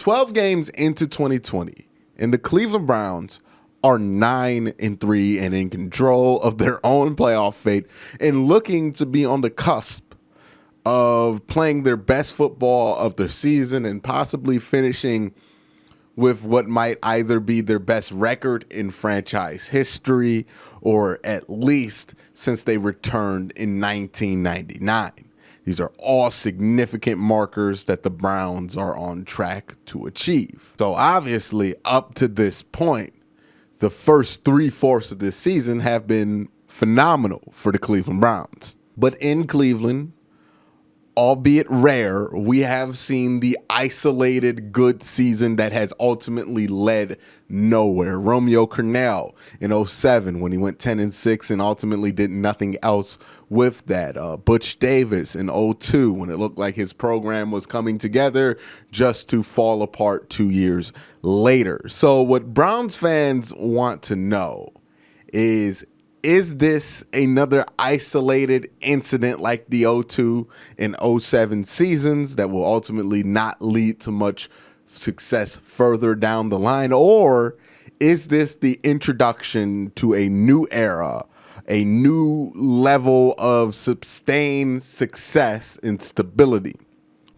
12 games into 2020, and the Cleveland Browns are 9-3 and in control of their own playoff fate and looking to be on the cusp of playing their best football of the season and possibly finishing with what might either be their best record in franchise history or at least since they returned in 1999. These are all significant markers that the Browns are on track to achieve. So obviously, up to this point, the first 3/4 of this season have been phenomenal for the Cleveland Browns. But in Cleveland, albeit rare, we have seen the isolated good season that has ultimately led nowhere. Romeo Crennel in 2007 when he went 10-6 and ultimately did nothing else with that. Butch Davis in 2002 when it looked like his program was coming together just to fall apart 2 years later. So what Browns fans want to know is this another isolated incident like the 2002 and 2007 seasons that will ultimately not lead to much success further down the line? Or is this the introduction to a new era, a new level of sustained success and stability?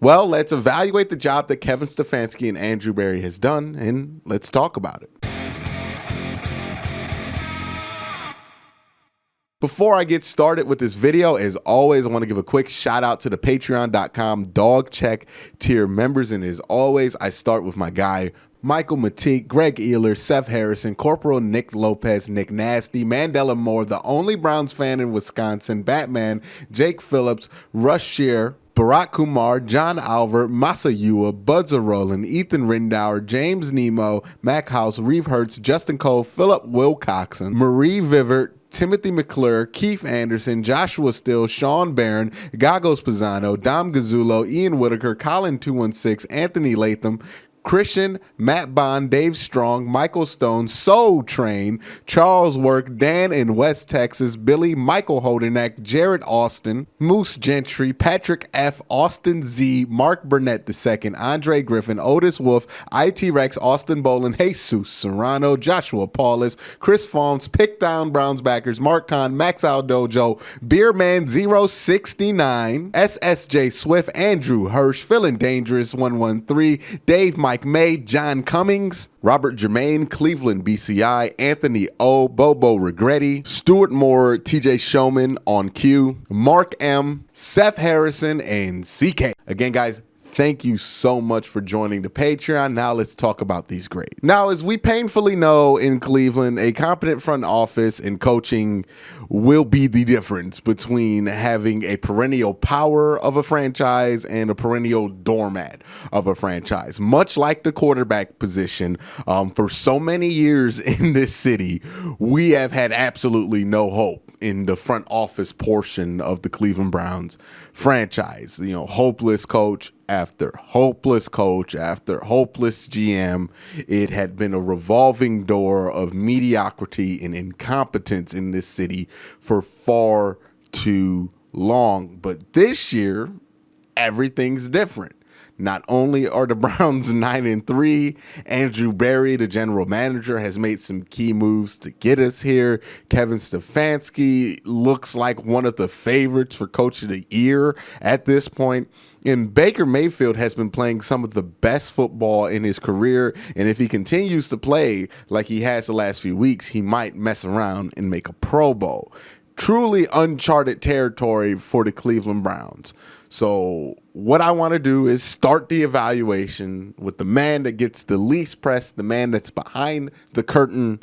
Well, let's evaluate the job that Kevin Stefanski and Andrew Berry has done, and let's talk about it. Before I get started with this video, as always, I want to give a quick shout out to the patreon.com dog check tier members. And as always, I start with my guy, Michael Matique, Greg Ealer, Seth Harrison, Corporal Nick Lopez, Nick Nasty, Mandela Moore, the only Browns fan in Wisconsin, Batman, Jake Phillips, Rush Shear, Barack Kumar, John Alver, Masayua, Budza Roland, Ethan Rindauer, James Nemo, Mac House, Reeve Hertz, Justin Cole, Philip Wilcoxon, Marie Vivert, Timothy McClure, Keith Anderson, Joshua Still, Sean Barron, Gagos Pisano, Dom Gazzulo, Ian Whitaker, Colin 216, Anthony Latham, Christian, Matt Bond, Dave Strong, Michael Stone, Soul Train, Charles Work, Dan in West Texas, Billy, Michael Holdenack, Jared Austin, Moose Gentry, Patrick F., Austin Z., Mark Burnett II, Andre Griffin, Otis Wolf, IT Rex, Austin Bolin, Jesus Serrano, Joshua Paulus, Chris Farms, Pick Down Browns Backers, Mark Kahn, Max Al Dojo, Beerman 069, SSJ Swift, Andrew Hirsch, Feeling Dangerous 113, Dave Mike May, John Cummings, Robert Germain, Cleveland BCI, Anthony O, Bobo Regretti, Stuart Moore, TJ Showman on cue, Mark M, Seth Harrison, and CK. Again, guys, thank you so much for joining the Patreon. Now let's talk about these grades. Now, as we painfully know in Cleveland, a competent front office and coaching will be the difference between having a perennial power of a franchise and a perennial doormat of a franchise. Much like the quarterback position, for so many years in this city, we have had absolutely no hope in the front office portion of the Cleveland Browns franchise. You know, hopeless coach after hopeless coach after hopeless GM. It had been a revolving door of mediocrity and incompetence in this city for far too long. But this year, everything's different. Not only are the Browns 9-3, Andrew Berry, the general manager, has made some key moves to get us here. Kevin Stefanski looks like one of the favorites for Coach of the Year at this point. And Baker Mayfield has been playing some of the best football in his career. And if he continues to play like he has the last few weeks, he might mess around and make a Pro Bowl. Truly uncharted territory for the Cleveland Browns. So what I want to do is start the evaluation with the man that gets the least press, the man that's behind the curtain,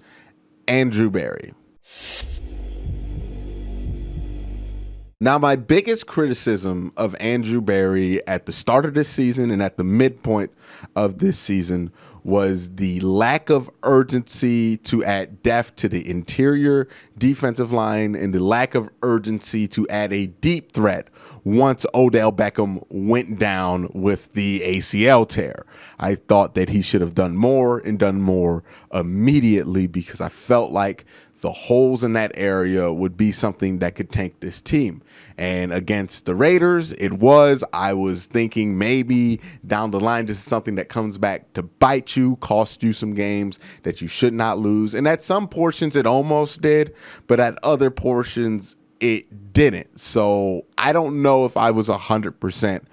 Andrew Berry. Now, my biggest criticism of Andrew Berry at the start of this season and at the midpoint of this season was the lack of urgency to add depth to the interior defensive line and the lack of urgency to add a deep threat once Odell Beckham went down with the ACL tear. I thought that he should have done more and done more immediately because I felt like the holes in that area would be something that could tank this team. And against the Raiders, I was thinking maybe down the line, this is something that comes back to bite you, cost you some games that you should not lose. And at some portions, it almost did, but at other portions, it didn't. So I don't know if I was 100%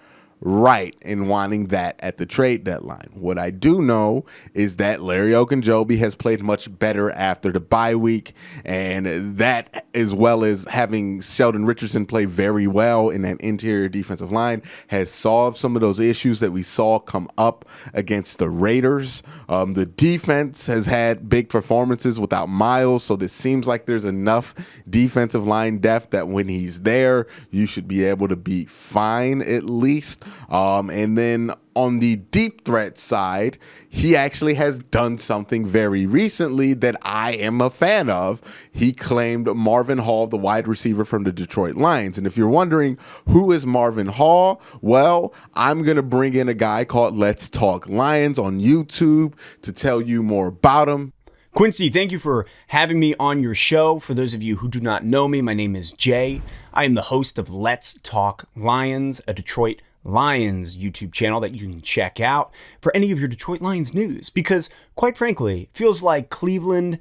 right in wanting that at the trade deadline. What I do know is that Larry Ogunjobi has played much better after the bye week, and that, as well as having Sheldon Richardson play very well in that interior defensive line, has solved some of those issues that we saw come up against the Raiders. The defense has had big performances without Miles, so this seems like there's enough defensive line depth that when he's there, you should be able to be fine at least. And then on the deep threat side, he actually has done something very recently that I am a fan of. He claimed Marvin Hall, the wide receiver from the Detroit Lions. And if you're wondering who is Marvin Hall, well, I'm going to bring in a guy called Let's Talk Lions on YouTube to tell you more about him. Quincy, thank you for having me on your show. For those of you who do not know me, my name is Jay. I am the host of Let's Talk Lions, a Detroit Lions YouTube channel that you can check out for any of your Detroit Lions news. Because, quite frankly, it feels like Cleveland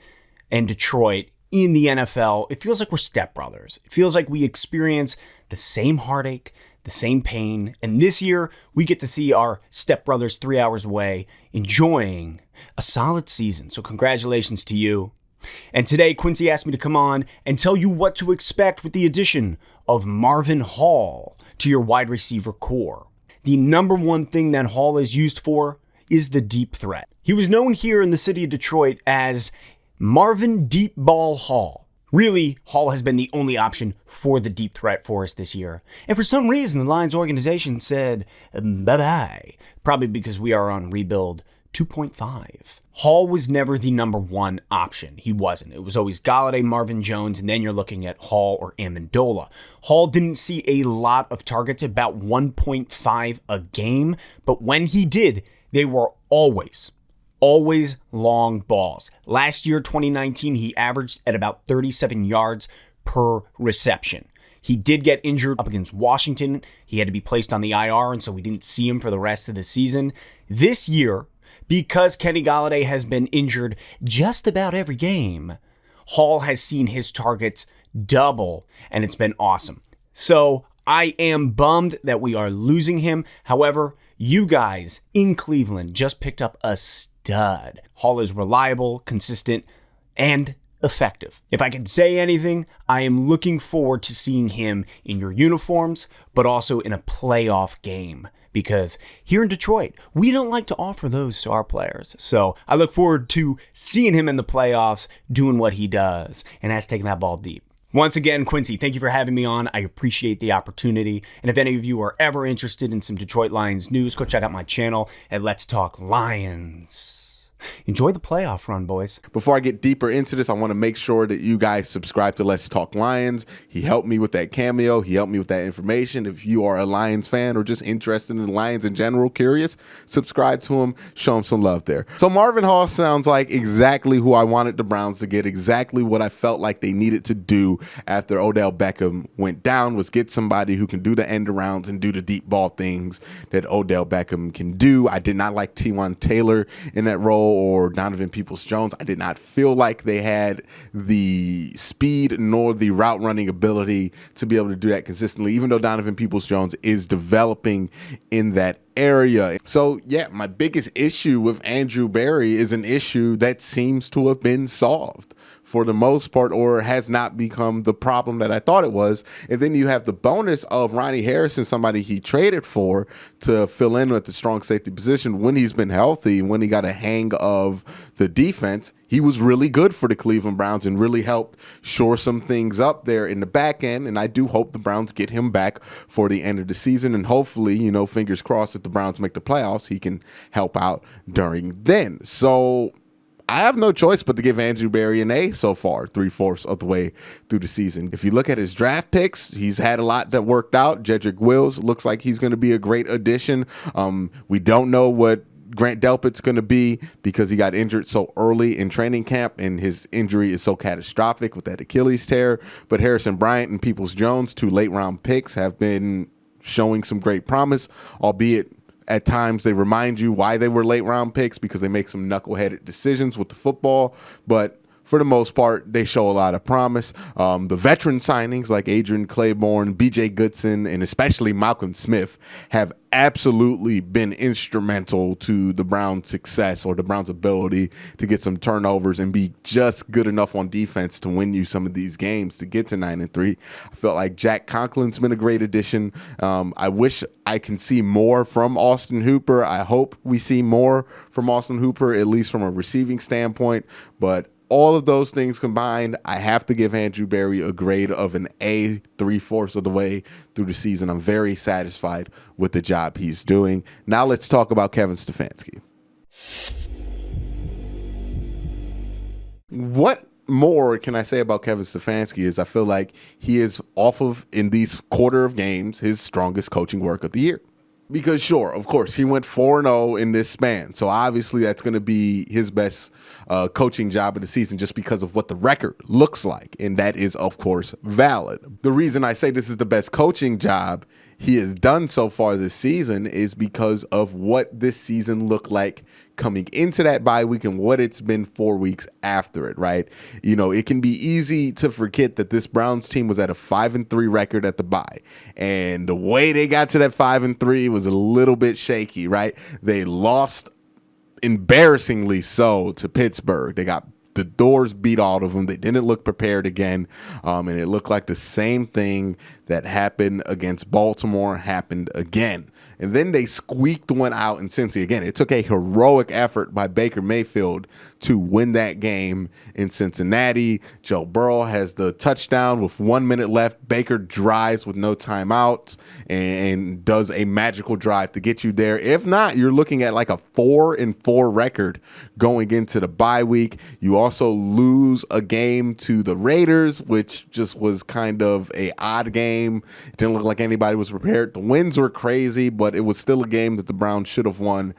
and Detroit in the NFL, it feels like we're stepbrothers. It feels like we experience the same heartache, the same pain. And this year, we get to see our stepbrothers 3 hours away enjoying a solid season. So congratulations to you. And today, Quincy asked me to come on and tell you what to expect with the addition of Marvin Hall to your wide receiver core. The number one thing that Hall is used for is the deep threat. He was known here in the city of Detroit as Marvin Deep Ball Hall. Really, Hall has been the only option for the deep threat for us this year. And for some reason, the Lions organization said bye-bye, probably because we are on rebuild 2.5. Hall was never the number one option. He wasn't. It was always Golladay, Marvin Jones, and then you're looking at Hall or Amendola. Hall didn't see a lot of targets, about 1.5 a game, but when he did, they were always long balls. Last year, 2019, he averaged at about 37 yards per reception. He did get injured up against Washington. He had to be placed on the IR, and so we didn't see him for the rest of the season. This year, because Kenny Golladay has been injured just about every game, Hall has seen his targets double, and it's been awesome. So I am bummed that we are losing him. However, you guys in Cleveland just picked up a stud. Hall is reliable, consistent, and effective. If I can say anything, I am looking forward to seeing him in your uniforms, but also in a playoff game. Because here in Detroit, we don't like to offer those to our players. So I look forward to seeing him in the playoffs doing what he does, and that's taking that ball deep. Once again, Quincy, thank you for having me on. I appreciate the opportunity. And if any of you are ever interested in some Detroit Lions news, go check out my channel at Let's Talk Lions. Enjoy the playoff run, boys. Before I get deeper into this, I want to make sure that you guys subscribe to Let's Talk Lions. He helped me with that cameo. He helped me with that information. If you are a Lions fan or just interested in the Lions in general, curious, subscribe to him, show him some love there. So Marvin Hall sounds like exactly who I wanted the Browns to get, exactly what I felt like they needed to do after Odell Beckham went down, was get somebody who can do the end arounds and do the deep ball things that Odell Beckham can do. I did not like T1 Taylor in that role, or Donovan Peoples-Jones. I did not feel like they had the speed nor the route running ability to be able to do that consistently, even though Donovan Peoples-Jones is developing in that area. So yeah, my biggest issue with Andrew Berry is an issue that seems to have been solved for the most part, or has not become the problem that I thought it was. And then you have the bonus of Ronnie Harrison, somebody he traded for to fill in with the strong safety position when he's been healthy, when he got a hang of the defense. He was really good for the Cleveland Browns and really helped shore some things up there in the back end. And I do hope the Browns get him back for the end of the season. And hopefully, fingers crossed, if the Browns make the playoffs, he can help out during then. So I have no choice but to give Andrew Berry an A so far, 3/4 of the way through the season. If you look at his draft picks, he's had a lot that worked out. Jedrick Wills looks like he's going to be a great addition. We don't know what Grant Delpit's going to be because he got injured so early in training camp and his injury is so catastrophic with that Achilles tear. But Harrison Bryant and Peoples-Jones, 2 late-round picks, have been showing some great promise, albeit at times they remind you why they were late-round picks because they make some knuckleheaded decisions with the football. But for the most part, they show a lot of promise. The veteran signings like Adrian Claiborne, BJ Goodson, and especially Malcolm Smith have absolutely been instrumental to the Browns' success or the Browns' ability to get some turnovers and be just good enough on defense to win you some of these games to get to 9-3. I felt like Jack Conklin's been a great addition. I wish I can see more from Austin Hooper. I hope we see more from Austin Hooper, at least from a receiving standpoint. But all of those things combined, I have to give Andrew Berry a grade of an A 3/4 of the way through the season. I'm very satisfied with the job he's doing. Now let's talk about Kevin Stefanski. What more can I say about Kevin Stefanski is I feel like he is off of, in these quarter of games, his strongest coaching work of the year. Because sure, of course, he went 4-0 in this span. So obviously that's going to be his best coaching job of the season just because of what the record looks like. And that is, of course, valid. The reason I say this is the best coaching job he has done so far this season is because of what this season looked like coming into that bye week and what it's been 4 weeks after it, right? You know, it can be easy to forget that this Browns team was at a 5-3 record at the bye. And the way they got to that 5-3 was a little bit shaky, right? They lost embarrassingly so to Pittsburgh. They got the doors beat out of them. They didn't look prepared again. And it looked like the same thing that happened against Baltimore happened again. And then they squeaked one out in Cincy. Again, it took a heroic effort by Baker Mayfield to win that game in Cincinnati. Joe Burrow has the touchdown with 1 minute left. Baker drives with no timeouts and does a magical drive to get you there. If not, you're looking at like a 4-4 record going into the bye week. You also lose a game to the Raiders, which just was kind of a odd game. It didn't look like anybody was prepared. The wins were crazy, but it was still a game that the Browns should have won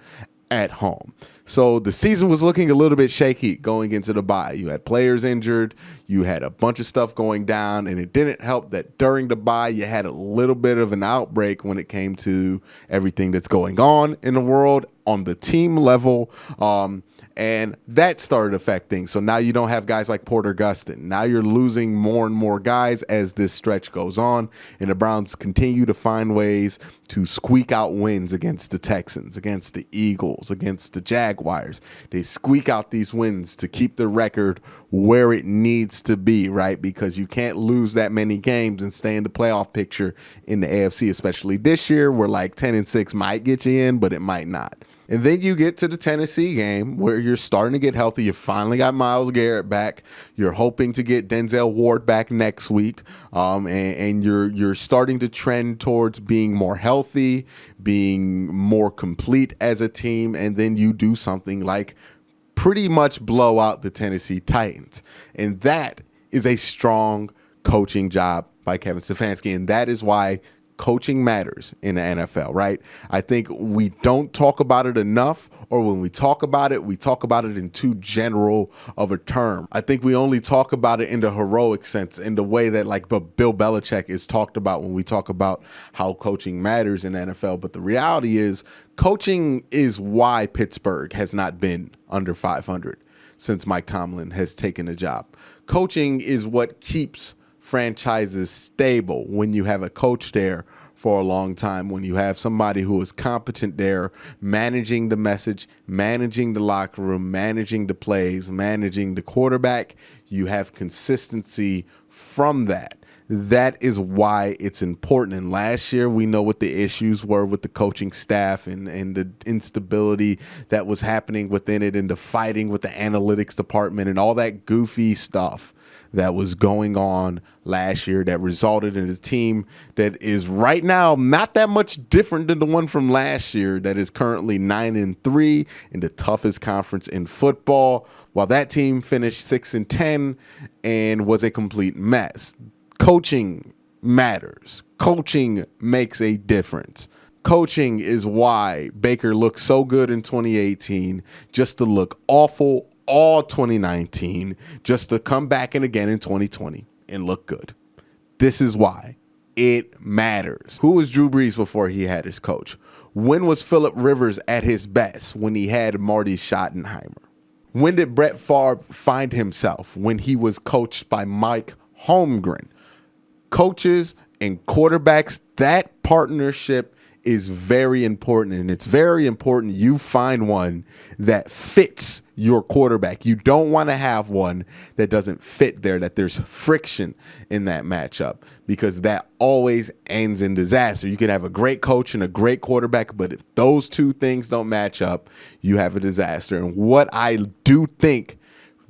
at home. So the season was looking a little bit shaky going into the bye. You had players injured, you had a bunch of stuff going down, and it didn't help that during the bye you had a little bit of an outbreak when it came to everything that's going on in the world on the team level. And that started affecting. So now you don't have guys like Porter Gustin. Now you're losing more and more guys as this stretch goes on. And the Browns continue to find ways to squeak out wins against the Texans, against the Eagles, against the Jaguars. They squeak out these wins to keep the record where it needs to be, right? Because you can't lose that many games and stay in the playoff picture in the AFC, especially this year where like 10-6 might get you in, but it might not. And then you get to the Tennessee game where you're starting to get healthy. You finally got Myles Garrett back. You're hoping to get Denzel Ward back next week. And you're starting to trend towards being more healthy, being more complete as a team. And then you do something like pretty much blow out the Tennessee Titans. And that is a strong coaching job by Kevin Stefanski. And that is why coaching matters in the NFL, right? I think we don't talk about it enough, or when we talk about it in too general of a term. I think we only talk about it in the heroic sense, in the way that like Bill Belichick is talked about when we talk about how coaching matters in the NFL. But the reality is coaching is why Pittsburgh has not been under 500 since Mike Tomlin has taken the job. Coaching is what keeps franchises stable when you have a coach there for a long time, when you have somebody who is competent there, managing the message, managing the locker room, managing the plays, managing the quarterback. You have consistency from that. That is why it's important. And last year, we know what the issues were with the coaching staff and the instability that was happening within it and the fighting with the analytics department and all that goofy stuff that was going on last year that resulted in a team that is right now not that much different than the one from last year that is currently 9-3 in the toughest conference in football, while that team finished 6-10 and was a complete mess. Coaching matters. Coaching makes a difference. coaching is why Baker looked so good in 2018, just to look awful all 2019, just to come back in again in 2020 and look good. This is why it matters. Who was Drew Brees before he had his coach? When was Phillip Rivers at his best? When he had Marty Schottenheimer. When did Brett Favre find himself? When he was coached by Mike Holmgren. Coaches and quarterbacks, that partnership is very important, and it's very important you find one that fits your quarterback. You don't want to have one that doesn't fit there, that there's friction in that matchup, because that always ends in disaster. You can have a great coach and a great quarterback, but if those two things don't match up, you have a disaster. And what I do think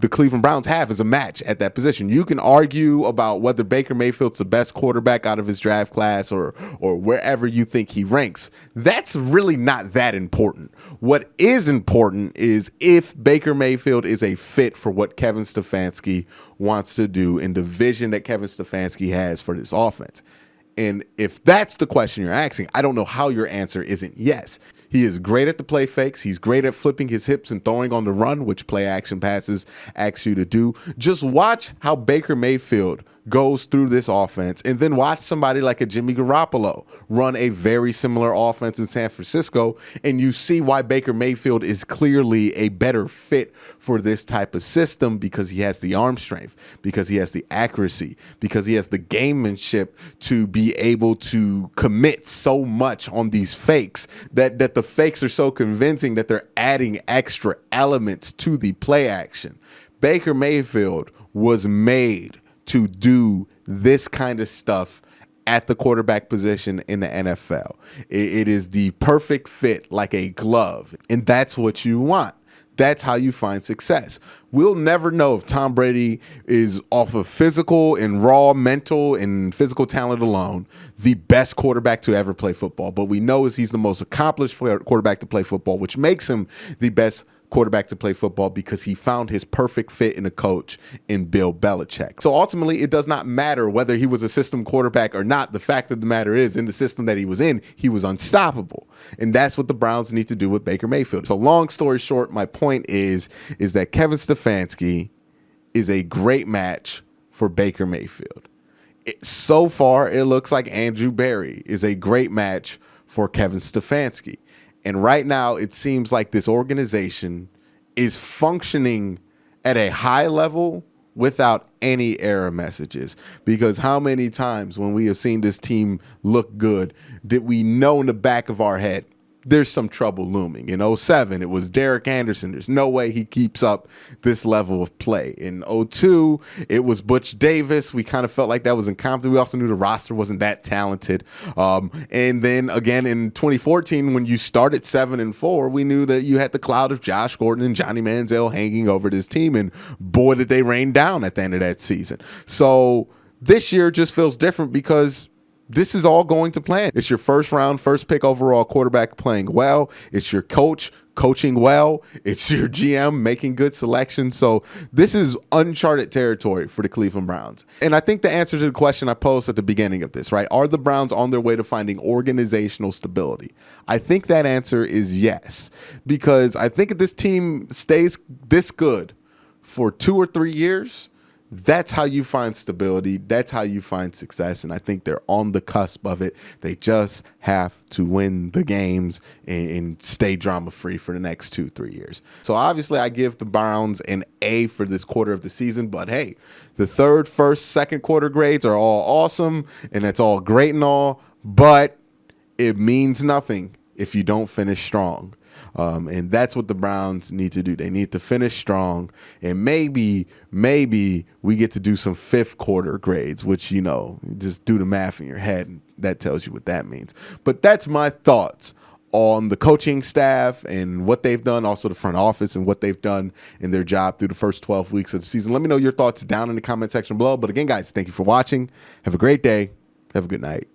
the Cleveland Browns have is a match at that position. You can argue about whether Baker Mayfield's the best quarterback out of his draft class or wherever you think he ranks. That's really not that important. What is important is if Baker Mayfield is a fit for what Kevin Stefanski wants to do in the vision that Kevin Stefanski has for this offense. And if that's the question you're asking, I don't know how your answer isn't yes. He is great at the play fakes. He's great at flipping his hips and throwing on the run, which play action passes ask you to do. Just watch how Baker Mayfield goes through this offense, and then watch somebody like a Jimmy Garoppolo run a very similar offense in San Francisco, and you see why Baker Mayfield is clearly a better fit for this type of system, because he has the arm strength, because he has the accuracy, because he has the gamemanship to be able to commit so much on these fakes that the fakes are so convincing that they're adding extra elements to the play action. Baker Mayfield was made to do this kind of stuff at the quarterback position in the NFL. It is the perfect fit, like a glove, and that's what you want. That's how you find success. We'll never know if Tom Brady is off of physical and raw mental and physical talent alone the best quarterback to ever play football. But we know is he's the most accomplished quarterback to play football, which makes him the best quarterback to play football because he found his perfect fit in a coach in Bill Belichick. So ultimately, it does not matter whether he was a system quarterback or not. The fact of the matter is, in the system that he was in, he was unstoppable. And that's what the Browns need to do with Baker Mayfield. So long story short, my point is that Kevin Stefanski is a great match for Baker Mayfield. So far, it looks like Andrew Berry is a great match for Kevin Stefanski. And right now, it seems like this organization is functioning at a high level without any error messages. Because how many times when we have seen this team look good did we know in the back of our head there's some trouble looming? In 2007, it was Derek Anderson. There's no way he keeps up this level of play. In 2002, it was Butch Davis. We kind of felt like that was incompetent. We also knew the roster wasn't that talented. And then again in 2014, when you started 7-4, we knew that you had the cloud of Josh Gordon and Johnny Manziel hanging over this team. And boy, did they rain down at the end of that season. So this year just feels different because this is all going to plan. It's your first round, first pick overall quarterback playing well. It's your coach coaching well. It's your GM making good selections. So this is uncharted territory for the Cleveland Browns. And I think the answer to the question I posed at the beginning of this, right? Are the Browns on their way to finding organizational stability? I think that answer is yes, because I think if this team stays this good for 2 or 3 years, that's how you find stability. That's how you find success. And I think they're on the cusp of it. They just have to win the games and stay drama-free for the next 2-3 years. So obviously I give the Browns an A for this quarter of the season. But hey, the third, first, second quarter grades are all awesome. And it's all great and all. But it means nothing if you don't finish strong. And that's what the Browns need to do. They need to finish strong, and maybe we get to do some fifth quarter grades, which, just do the math in your head, and that tells you what that means. But that's my thoughts on the coaching staff and what they've done, also the front office and what they've done in their job through the first 12 weeks of the season. Let me know your thoughts down in the comment section below. But again, guys, thank you for watching. Have a great day. Have a good night.